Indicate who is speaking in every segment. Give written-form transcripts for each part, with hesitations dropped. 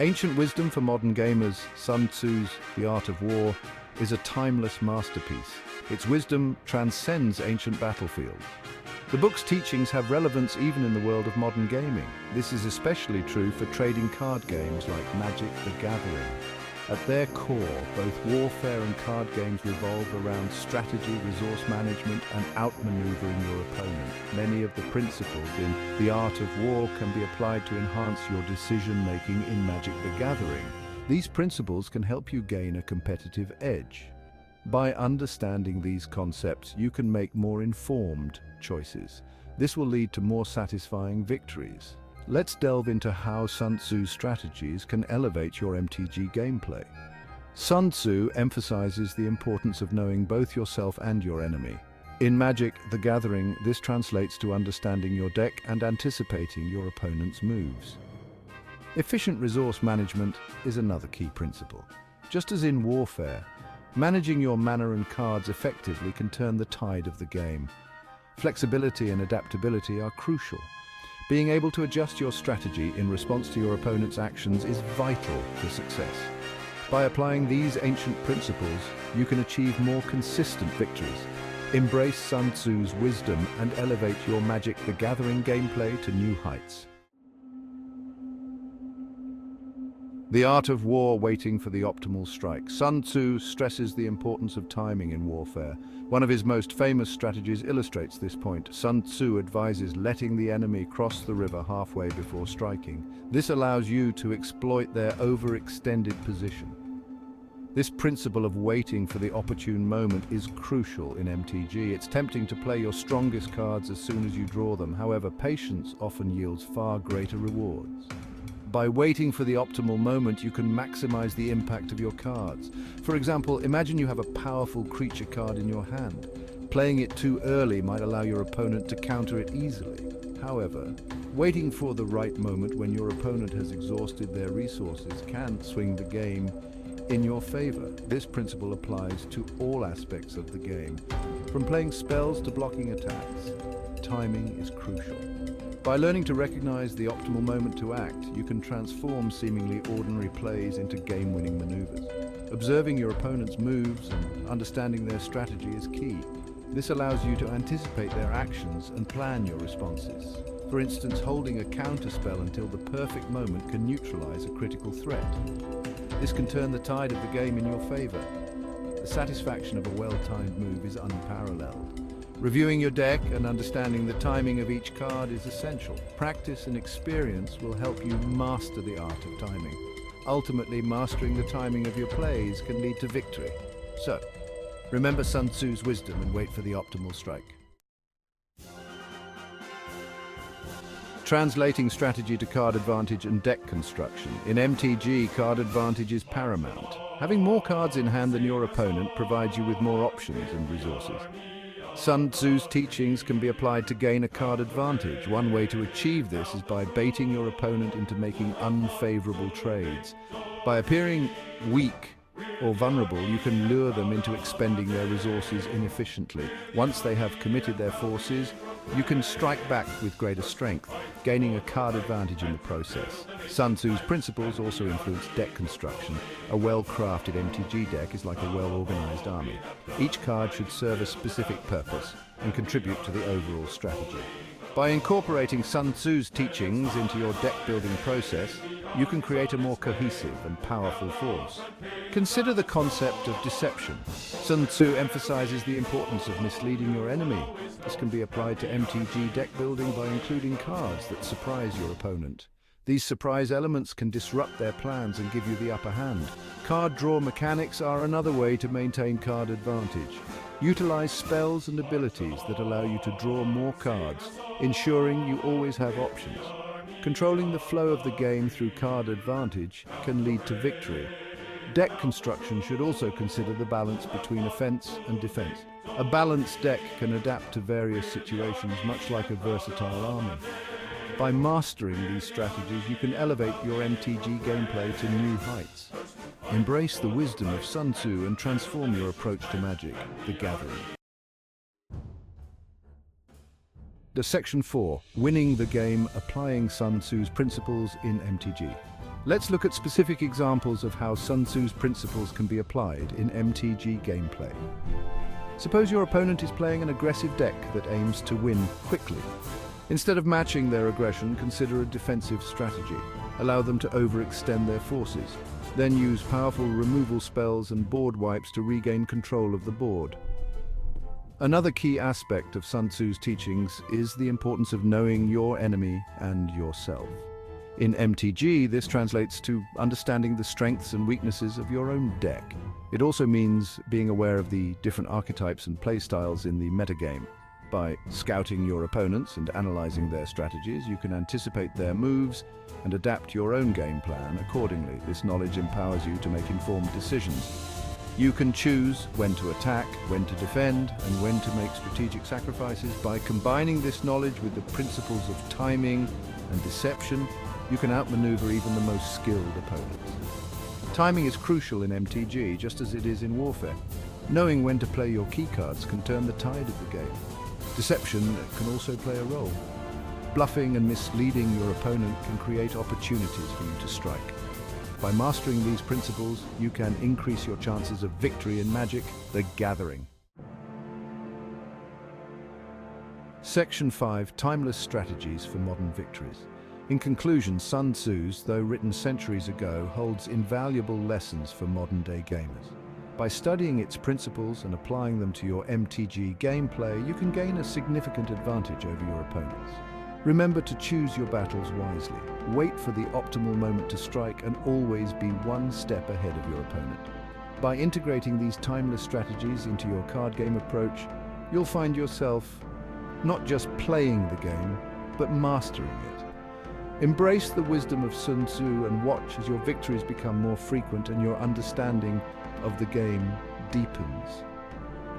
Speaker 1: Ancient wisdom for modern gamers, Sun Tzu's The Art of War is a timeless masterpiece. Its wisdom transcends ancient battlefields. The book's teachings have relevance even in the world of modern gaming. This is especially true for trading card games like Magic: The Gathering. At their core, both warfare and card games revolve around strategy, resource management, and outmaneuvering your opponent. Many of the principles in The Art of War can be applied to enhance your decision-making in Magic: The Gathering. These principles can help you gain a competitive edge. By understanding these concepts, you can make more informed choices. This will lead to more satisfying victories. Let's delve into how Sun Tzu's strategies can elevate your MTG gameplay. Sun Tzu emphasizes the importance of knowing both yourself and your enemy. In Magic: The Gathering, this translates to understanding your deck and anticipating your opponent's moves. Efficient resource management is another key principle. Just as in warfare, managing your mana and cards effectively can turn the tide of the game. Flexibility and adaptability are crucial. Being able to adjust your strategy in response to your opponent's actions is vital to success. By applying these ancient principles, you can achieve more consistent victories. Embrace Sun Tzu's wisdom and elevate your Magic: The Gathering gameplay to new heights. The Art of War, waiting for the optimal strike. Sun Tzu stresses the importance of timing in warfare. One of his most famous strategies illustrates this point. Sun Tzu advises letting the enemy cross the river halfway before striking. This allows you to exploit their overextended position. This principle of waiting for the opportune moment is crucial in MTG. It's tempting to play your strongest cards as soon as you draw them. However, patience often yields far greater rewards. By waiting for the optimal moment, you can maximize the impact of your cards. For example, imagine you have a powerful creature card in your hand. Playing it too early might allow your opponent to counter it easily. However, waiting for the right moment when your opponent has exhausted their resources can swing the game in your favor. This principle applies to all aspects of the game, from playing spells to blocking attacks. Timing is crucial. By learning to recognize the optimal moment to act, you can transform seemingly ordinary plays into game-winning maneuvers. Observing your opponent's moves and understanding their strategy is key. This allows you to anticipate their actions and plan your responses. For instance, holding a counterspell until the perfect moment can neutralize a critical threat. This can turn the tide of the game in your favor. The satisfaction of a well-timed move is unparalleled. Reviewing your deck and understanding the timing of each card is essential. Practice and experience will help you master the art of timing. Ultimately, mastering the timing of your plays can lead to victory. So, remember Sun Tzu's wisdom and wait for the optimal strike. Translating strategy to card advantage and deck construction. In MTG, card advantage is paramount. Having more cards in hand than your opponent provides you with more options and resources. Sun Tzu's teachings can be applied to gain a card advantage. One way to achieve this is by baiting your opponent into making unfavorable trades. By appearing weak or vulnerable, you can lure them into expending their resources inefficiently. Once they have committed their forces, you can strike back with greater strength, gaining a card advantage in the process. Sun Tzu's principles also influence deck construction. A well-crafted MTG deck is like a well-organized army. Each card should serve a specific purpose and contribute to the overall strategy. By incorporating Sun Tzu's teachings into your deck-building process, you can create a more cohesive and powerful force. Consider the concept of deception. Sun Tzu emphasizes the importance of misleading your enemy. This can be applied to MTG deck building by including cards that surprise your opponent. These surprise elements can disrupt their plans and give you the upper hand. Card draw mechanics are another way to maintain card advantage. Utilize spells and abilities that allow you to draw more cards, ensuring you always have options. Controlling the flow of the game through card advantage can lead to victory. Deck construction should also consider the balance between offense and defense. A balanced deck can adapt to various situations, much like a versatile army. By mastering these strategies, you can elevate your MTG gameplay to new heights. Embrace the wisdom of Sun Tzu and transform your approach to Magic: The Gathering. Section 4. Winning the game, applying Sun Tzu's principles in MTG. Let's look at specific examples of how Sun Tzu's principles can be applied in MTG gameplay. Suppose your opponent is playing an aggressive deck that aims to win quickly. Instead of matching their aggression, consider a defensive strategy. Allow them to overextend their forces. Then use powerful removal spells and board wipes to regain control of the board. Another key aspect of Sun Tzu's teachings is the importance of knowing your enemy and yourself. In MTG, this translates to understanding the strengths and weaknesses of your own deck. It also means being aware of the different archetypes and playstyles in the metagame. By scouting your opponents and analyzing their strategies, you can anticipate their moves and adapt your own game plan accordingly. This knowledge empowers you to make informed decisions. You can choose when to attack, when to defend, and when to make strategic sacrifices. By combining this knowledge with the principles of timing and deception, you can outmaneuver even the most skilled opponents. Timing is crucial in MTG, just as it is in Warfare. Knowing when to play your keycards can turn the tide of the game. Deception can also play a role. Bluffing and misleading your opponent can create opportunities for you to strike. By mastering these principles, you can increase your chances of victory in Magic: The Gathering. Section 5. Timeless Strategies for Modern Victories. In conclusion, Sun Tzu's, though written centuries ago, holds invaluable lessons for modern-day gamers. By studying its principles and applying them to your MTG gameplay, you can gain a significant advantage over your opponents. Remember to choose your battles wisely. Wait for the optimal moment to strike and always be one step ahead of your opponent. By integrating these timeless strategies into your card game approach, you'll find yourself not just playing the game, but mastering it. Embrace the wisdom of Sun Tzu and watch as your victories become more frequent and your understanding of the game deepens.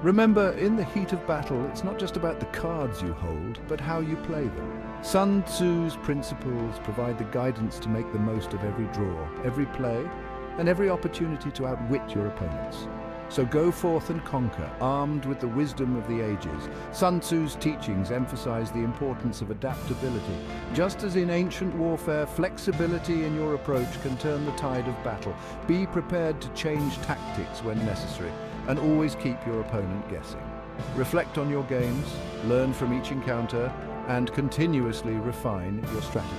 Speaker 1: Remember, in the heat of battle, it's not just about the cards you hold, but how you play them. Sun Tzu's principles provide the guidance to make the most of every draw, every play, and every opportunity to outwit your opponents. So go forth and conquer, armed with the wisdom of the ages. Sun Tzu's teachings emphasize the importance of adaptability. Just as in ancient warfare, flexibility in your approach can turn the tide of battle. Be prepared to change tactics when necessary, and always keep your opponent guessing. Reflect on your games, learn from each encounter, and continuously refine your strategy.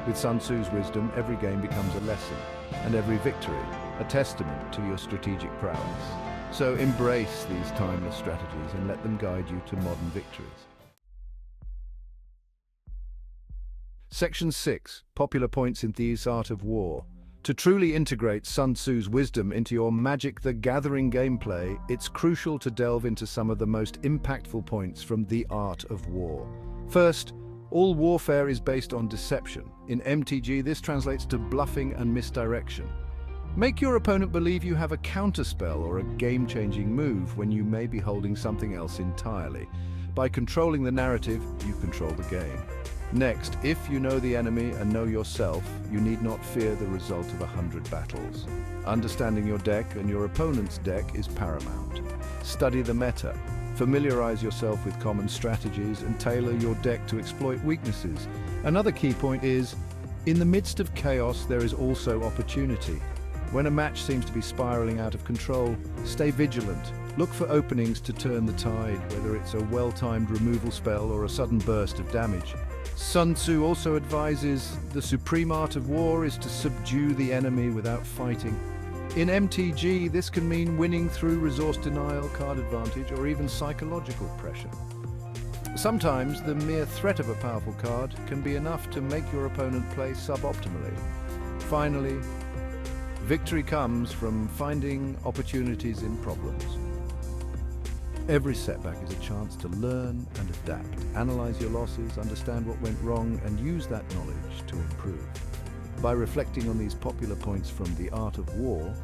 Speaker 1: With Sun Tzu's wisdom, every game becomes a lesson, and every victory a testament to your strategic prowess. So embrace these timeless strategies and let them guide you to modern victories. Section 6. Popular points in Tzu Art of War. To truly integrate Sun Tzu's wisdom into your Magic: The Gathering gameplay, it's crucial to delve into some of the most impactful points from the Art of War. First, all warfare is based on deception. In MTG, this translates to bluffing and misdirection. Make your opponent believe you have a counterspell or a game-changing move when you may be holding something else entirely. By controlling the narrative, you control the game. Next, if you know the enemy and know yourself, you need not fear the result of 100 battles. Understanding your deck and your opponent's deck is paramount. Study the meta. Familiarize yourself with common strategies and tailor your deck to exploit weaknesses. Another key point is, in the midst of chaos, there is also opportunity. When a match seems to be spiraling out of control, stay vigilant. Look for openings to turn the tide, whether it's a well-timed removal spell or a sudden burst of damage. Sun Tzu also advises the supreme art of war is to subdue the enemy without fighting. In MTG, this can mean winning through resource denial, card advantage, or even psychological pressure. Sometimes the mere threat of a powerful card can be enough to make your opponent play suboptimally. Finally, victory comes from finding opportunities in problems. Every setback is a chance to learn and adapt. Analyze your losses, understand what went wrong, and use that knowledge to improve. By reflecting on these popular points from the Art of War,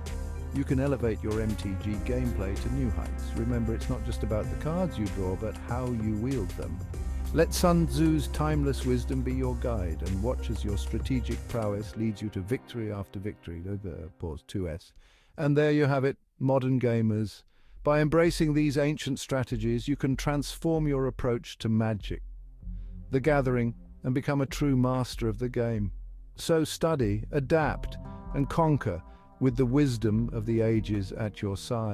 Speaker 1: you can elevate your MTG gameplay to new heights. Remember, it's not just about the cards you draw, but how you wield them. Let Sun Tzu's timeless wisdom be your guide, and watch as your strategic prowess leads you to victory after victory. Pause 2S. And there you have it, modern gamers. By embracing these ancient strategies, you can transform your approach to Magic: The Gathering and become a true master of the game. So study, adapt, and conquer with the wisdom of the ages at your side.